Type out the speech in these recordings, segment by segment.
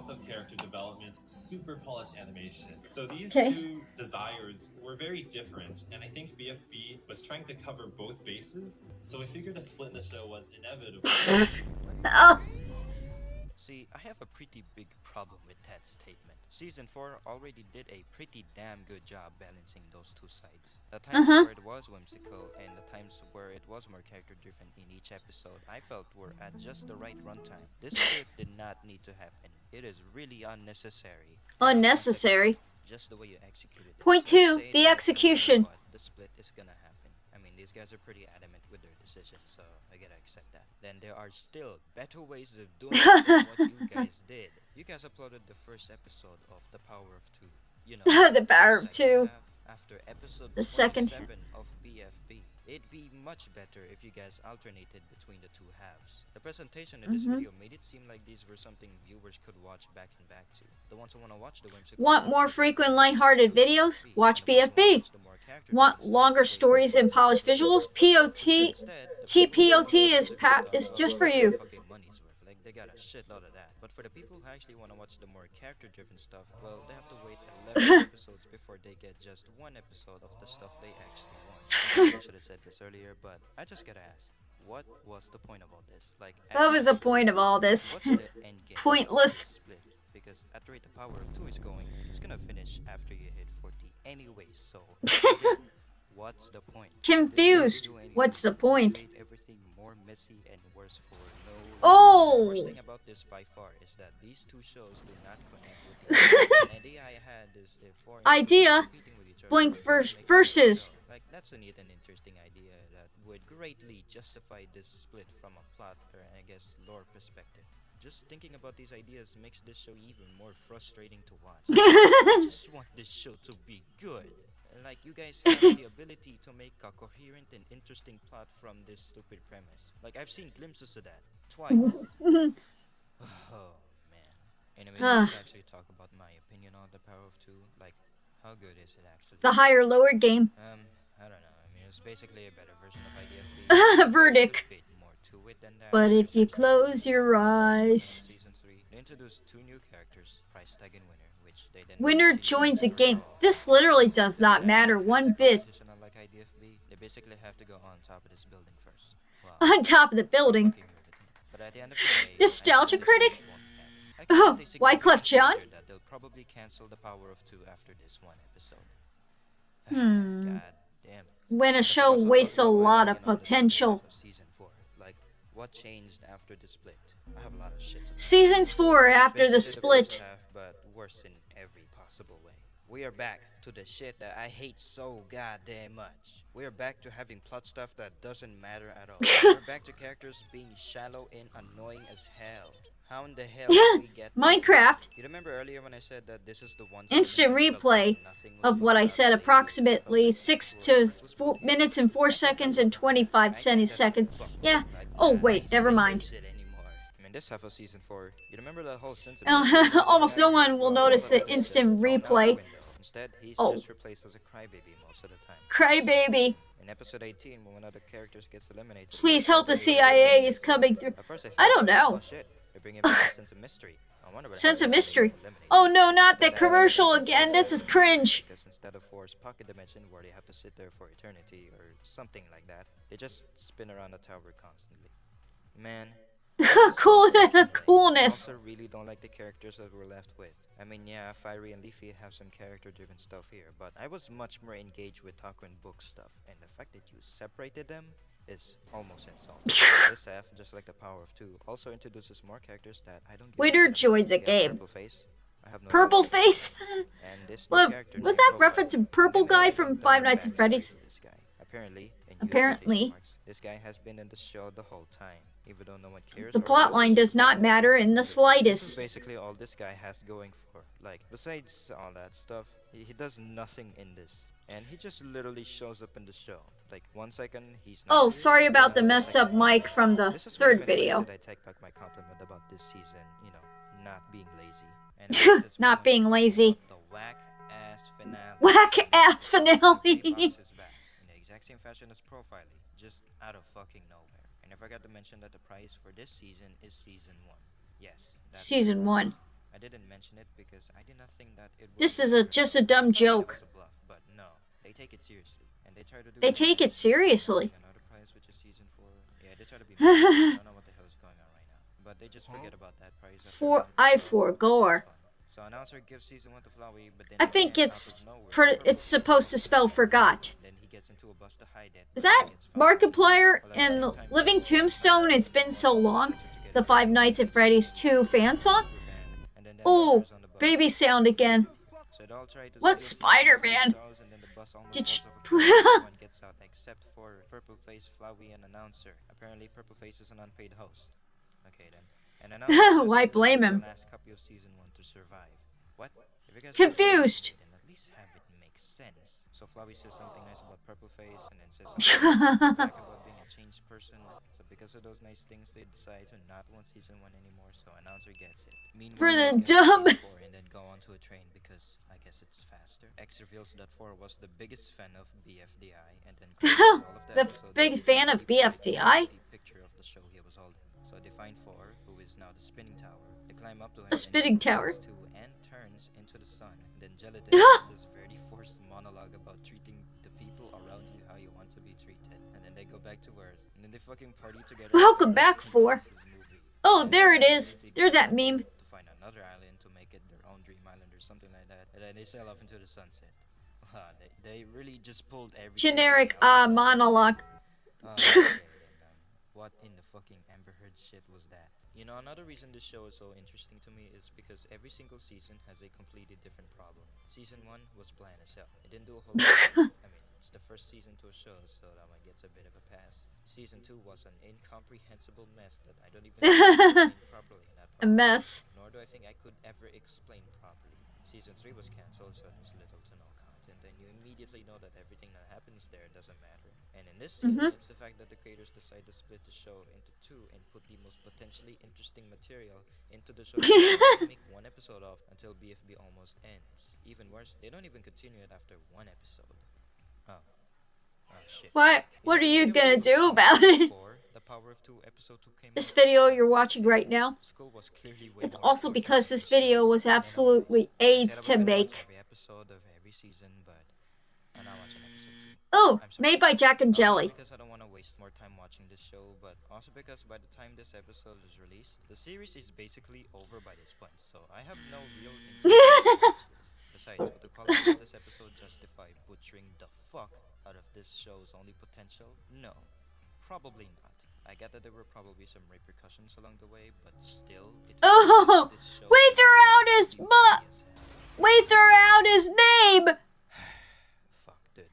lots of character development, super polished animation. So these Okay. two desires were very different, and I think BFB was trying to cover both bases, so we figured a split in the show was inevitable. Oh, See, I have a pretty big problem with that statement. Season 4 already did a pretty damn good job balancing those two sides. The times where it was whimsical and the times where it was more character driven in each episode, I felt were at just the right runtime. This split did not need to happen. It is really unnecessary. unnecessary. Just the way you executed it. Point Let's 2, say the that no matter execution. what, the split is gonna happen. I mean, these guys are pretty adamant with their decision, so I gotta accept that. Then there are still better ways of doing it than what you guys did. You guys uploaded the first episode of The Power of Two. You know, The Power of second Two. half after episode The second. 27 of BFB. It'd be much better if you guys alternated between the two halves. The presentation in this video made it seem like these were something viewers could watch back and back to. The ones who want to watch the whimsical. Want more frequent lighthearted videos? Watch BFB. Want longer stories and polished visuals? TPOT is just for you. Okay, money's worth. Like, they got a shitload of that. But for the people who actually want to watch the more character-driven stuff, well, they have to wait 11 episodes before they get just one episode of the stuff they actually want. I should have said this earlier, but I just gotta ask, what was the point of all this? Like, What was the point of all this? what's the end game? Pointless. of this split? Because at the rate the Power of Two is going, it's gonna finish after you hit 40 anyway. So, again, what's the point? Confused. What's the point? Made everything more messy and worse for no reason. Oh. The worst thing about this by far is that these two shows do not connect with each other. An idea I had is if four Idea. competing with each other, Blink it would first make versus. sense. Like, that's a neat and interesting idea that would greatly justify this split from a plot or I guess lore perspective. Just thinking about these ideas makes this show even more frustrating to watch. I just want this show to be good. Like, you guys have the ability to make a coherent and interesting plot from this stupid premise. Like, I've seen glimpses of that twice. Oh man. Anyways, let's actually talk about my opinion on The Power of Two. Like, how good is it actually? The higher lower game. I don't know. I mean, it's basically a better version of IDFB. Verdict. There's a bit more to it than that. But if you Essentially, close your eyes. Season 3, they introduced two new characters, Price Tag and Winner, which they didn't Winner really joins the season game. 4. This literally does not matter one bit. Position unlike IDFB, they basically have to go on top of this building first. Wow. On top of the building. Fucking riveting. But at the end of the day, Nostalgia I think critic? this won't happen. I can Oh, state Wyclef Jean? significantly that they'll probably cancel The Power of Two after this one episode. God damn it. When a But show also wastes a talk about my lot of opinion on the second potential. half of Season 4. Like, what changed after the split? I have a lot of shit to say. Seasons 4 after the Basically first split. half, but worse in every possible way. We are back to the shit that I hate so goddamn much. We are back to having plot stuff that doesn't matter at all. We're back to characters being shallow and annoying as hell. How in the hell did we get this? Minecraft. You remember earlier when I said that this is the one Instant replay of what I said, approximately 6 to 4 minutes and 4 seconds and 25 seconds. Yeah. Oh wait, never mind. I mean, this half of season 4, you remember the whole sense of Almost no one will notice the instant replay. Instead, he's Oh. just replaced as a crybaby most of the time. Crybaby. In episode 18, when one of the characters gets eliminated, Please help, the CIA is coming through. At first I don't thought, know. oh shit, they're bringing back a sense of mystery. I wonder what Sense of happens when mystery. they get eliminated. Oh no, not that Instead, I commercial realized again. This is cringe. Because instead of Force Pocket Dimension, where they have to sit there for eternity or something like that, they just spin around the tower constantly. Man. Cool, I coolness. also really don't like the characters that we're left with. I mean, yeah, Fiery and Leafy have some character-driven stuff here, but I was much more engaged with Taco and Book stuff, and the fact that you separated them is almost insulting. This half, just like the Power of Two, also introduces more characters that I don't get. Winner joins a Yeah, game. Purple Face. I have no Purple idea. face? And this new Well, character was named that Profile. referencing Purple They never Guy really from done Five the Nights at backstory Freddy's? to this guy. Apparently, in Apparently. quotation marks, this guy has been in the show the whole time, even though no one cares. The or plotline does not matter in the This is slightest. basically all this guy has going for. Like, besides all that stuff, he does nothing in this. And he just literally shows up in the show. Like, 1 second, he's not Oh, here, sorry then about the another messed up second, mic from the this is one of third many ways video. that I take back my compliment about this season, you know, not being lazy. And I guess that's Not one being lazy. the whack-ass finale. Whack-ass finale. Box is back in the exact same fashion as Profiling, just out of fucking nowhere. And I forgot to mention that the price for this season is season 1. Yes. that's Season what it 1. is. I I didn't mention it because I did not think that it would. This is just a dumb joke. It was a bluff, but no, they take it seriously and they try to do. They take it seriously. Another prize, which is season 4. Yeah, they try to be. I don't know what the hell is going on right now, but they just forget about that prize. I forgore. So announcer gives season 1 to Flowey, but then I think it's supposed to spell forgot. Then he gets into a bus to hide it. Is that Markiplier and Living Tombstone? It's been so long. The Five Nights at Freddy's 2 fan song? Oh, baby sound again. What Spider-Man? Did you... Gets out except for Purple Face, Flowey, and announcer. Apparently, Purple Face is an unpaid host. Okay then. And announcer Why blame him? Last copy of season 1 to survive. What? If you guys Confused. then at least have it make sense. So Flowey says something nice about Purple Face, and then says something back about being a changed person. So because of those nice things, they decide to not want season 1 anymore. So announcer gets it. Meanwhile, For the they get dumb. season 4 and then go onto a train because I guess it's faster. X reveals that 4 was the biggest fan of BFDI, and then all of that. The biggest fan of BFDI? Picture of the show he was holding. So they find 4, who is now the spinning tower. They climb up to him. The spinning tower. And turns into the sun. Then Gelatin has this very forced monologue about treating the people around you how you want to be treated. And then they go back to Earth. And then they fucking party together. Welcome back, 4. Oh, there it is. There's that meme. To find another island to make it their own dream island or something like that. And then they sail off into the sunset. They really just pulled everything. Generic monologue. What in the fucking Amber Heard shit was that? You know, another reason this show is so interesting to me is because every single season has a completely different problem. Season 1 was bland as hell. It didn't do a whole lot. I mean, it's the first season to a show, so that one gets a bit of a pass. Season 2 was an incomprehensible mess that I don't even explain properly. A mess. Nor do I think I could ever explain properly. Season 3 was cancelled, so there's little to no content, and you immediately know that everything that happens there doesn't matter. And in this season, it's the fact that the creators decide to split the show into 2 and put the most potentially interesting material into the show and make 1 episode off until BFB almost ends. Even worse, they don't even continue it after 1 episode. Oh. Oh shit. What are you gonna do about it? The Power of 2 episode 2 came This out. video you're watching right now, School was clearly way it's more also important because than this the show. video was absolutely AIDS to make. Every episode of every season, but I'm not watching episode 2. Oh, I'm sorry. made by Jack and Jelly. Because I don't want to waste more time watching this show, but also because by the time this episode is released, the series is basically over by this point, so I have no real insight. Besides, would the quality of this episode justify butchering the fuck out of this show's only potential? No, probably not. I get that there were probably some repercussions along the way, but still, it Oh, this show we is threw out his we threw out his name. fuck, dude.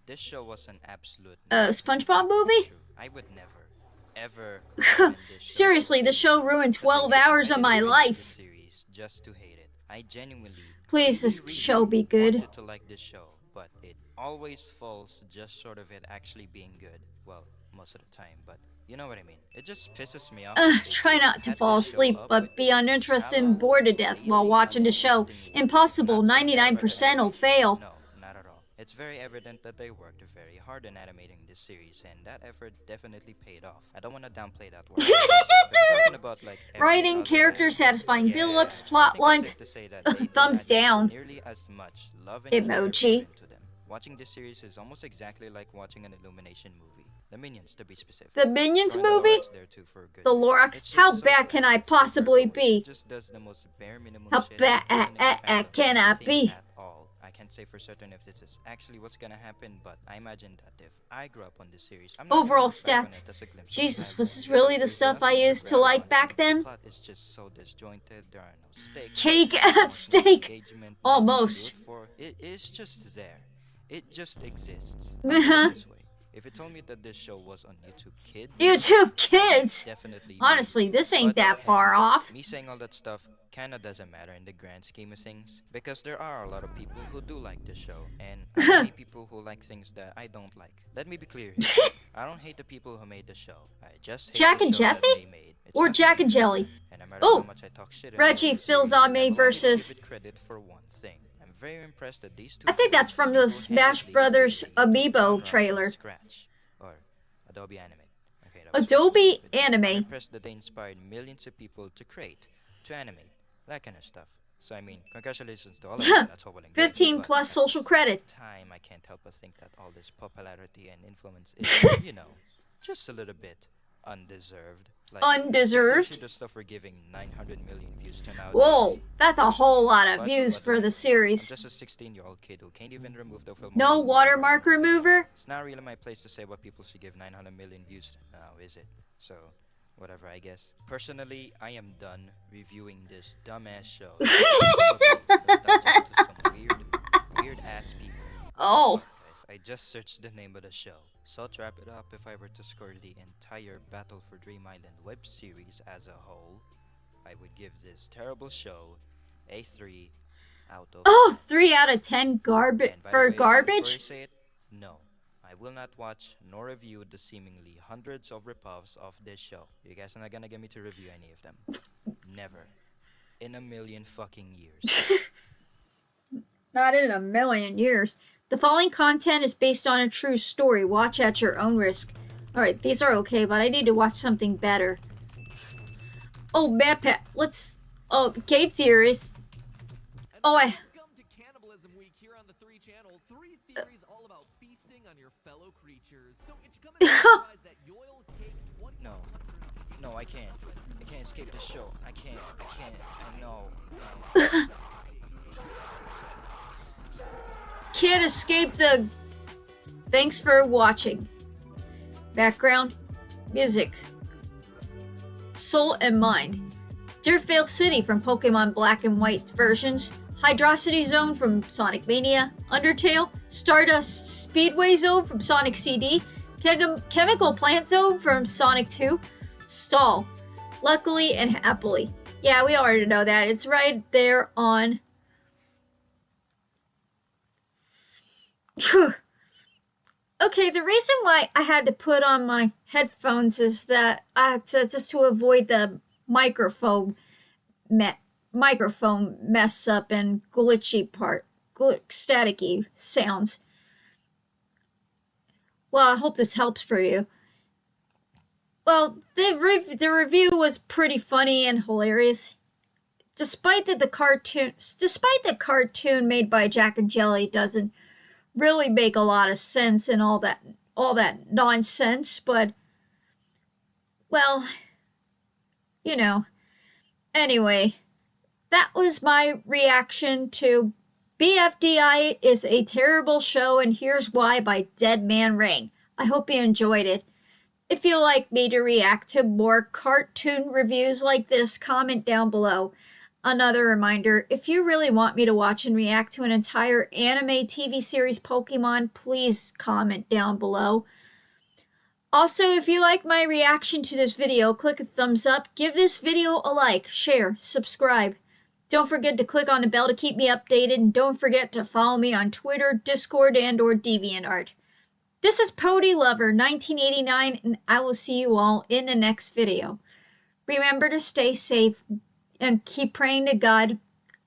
This show was an absolute SpongeBob movie? I would never, ever recommend this show. Seriously, the show ruined 12 hours of my life. Series just to hate it. I genuinely Please, this really show be good. wanted to like this show, but it always falls just short of it actually being good. Well, most of the time, but you know what I mean. It just pisses me off. that they Try not to had fall this show asleep, up but with be this uninterested shallow, and bored to death while lazy, watching the show. uninteresting Impossible, not so 99% will fail. No, not at all. It's very evident that they worked very hard in animating this series, and that effort definitely paid off. I don't want to downplay that work. But we're talking about, like, every Writing, other characters, aspect. satisfying Yeah, build-ups, I plot think it's lines. safe to say that they did Thumbs add down. nearly as much love and Emoji. care into them. Watching this series is almost exactly like watching an Illumination movie. The Minions, to be specific. The Minions Throwing the movie? Lorax there too for good The measure. Lorax? It's just How so bad good. can I Super possibly cool. be? It just does the most bare minimum How shit bad and doesn't expect can I anything be? at all. I can't say for certain if this is actually what's gonna happen, but I imagine that if I grew up on this series, I'm not Overall gonna look back on stats. it as a glimpse of Jesus, childhood was this because really the there's stuff I nothing to used to grab like on. back The then? plot is just so disjointed. There are no stakes. Cake there's not at much steak. engagement, nothing Almost. to root for. It is just there. It just exists. Uh-huh. This way. If it told me that this show was on YouTube Kids, YouTube Kids! definitely. Honestly, this ain't But that hey, far off. Me saying all that stuff kinda doesn't matter in the grand scheme of things because there are a lot of people who do like this show and many people who like things that I don't like. Let me be clear here. I don't hate the people who made the show. I just hate Jack the and show that Jeffy? they made. It's Or nothing Jack and new. Jelly? And no matter Oh, how much I talk shit about Reggie the Fils series, Ame I will only versus- give it credit for one thing. I'm very impressed that these two I think that's from the Smash Brothers Amiibo trailer. Scratch or Adobe Animate. Okay, that was Adobe stupid. I'm Anime. impressed that they inspired millions of people to create, to animate, that kind of stuff. So I mean, congratulations to all of them. That's all well and good. 15 But plus at social the credit. same time, I can't help but think that all this popularity and influence is, just a little bit undeserved. Like, Undeserved? seriously, the stuff we're giving 900 million views to nowadays. Whoa, that's a whole lot of But- views but for like, the I'm series. just a 16-year-old kid who can't even remove the film. No watermark remover? It's not really my place to say what people should give 900 million views to now, is it? So, whatever, I guess. Personally, I am done reviewing this dumbass show. Nostalgic to some weird ass people. Oh. Guys, I just searched the name of the show. So to wrap it up, if I were to score the entire Battle for Dream Island web series as a whole, I would give this terrible show a 3 out of. Oh, 3 out of 10 garbage And by the for way, before I garbage? say it, no, I will not watch nor review the seemingly hundreds of ripoffs of this show. You guys are not gonna get me to review any of them. Never. In a million fucking years. Not in a million years. The following content is based on a true story. Watch at your own risk. Alright, these are okay, but I need to watch something better. Oh, backpack. Let's... Oh, Cape Theories. Oh, Welcome to Cannibalism Week here on the 3 channels. 3 theories all about feasting on your fellow creatures. So it should come as a surprise that Yoil Cake 20. No, I can't. I can't escape this show. I can't. I know. Can't escape the... Thanks for watching. Background. Music. Soul and Mind. Deerfield City from Pokemon Black and White versions. Hydrocity Zone from Sonic Mania. Undertale. Stardust Speedway Zone from Sonic CD. Chemical Plant Zone from Sonic 2. Stall. Luckily and Happily. Yeah, we already know that. It's right there on... Okay, the reason why I had to put on my headphones is that I had to, just to avoid the microphone mess up and glitchy staticky sounds. Well, I hope this helps for you. Well, the review was pretty funny and hilarious. Despite the cartoon made by Jack and Jelly doesn't really make a lot of sense and all that nonsense, but well, anyway, that was my reaction to BFDI is a terrible show and here's why by Dead Man Ring. I hope you enjoyed it. If you'd like me to react to more cartoon reviews like this, comment down below. Another reminder, if you really want me to watch and react to an entire anime TV series Pokemon, please comment down below. Also, if you like my reaction to this video, click a thumbs up, give this video a like, share, subscribe. Don't forget to click on the bell to keep me updated, and don't forget to follow me on Twitter, Discord, and or DeviantArt. This is Ponylover1989, and I will see you all in the next video. Remember to stay safe, and keep praying to God,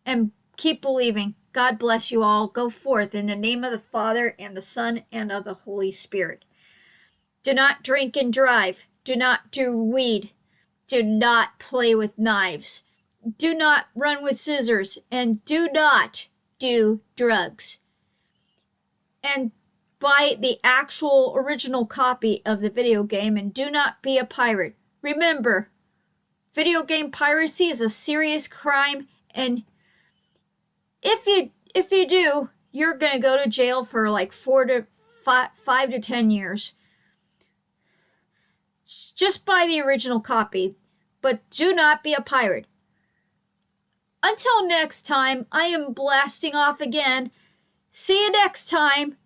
and keep believing. God bless you all. Go forth in the name of the Father, and the Son, and of the Holy Spirit. Do not drink and drive. Do not do weed. Do not play with knives. Do not run with scissors. And do not do drugs. And buy the actual original copy of the video game, and do not be a pirate. Remember, video game piracy is a serious crime, and if you do, you're gonna go to jail for like 5 to 10 years. Just buy the original copy, but do not be a pirate. Until next time, I am blasting off again. See you next time.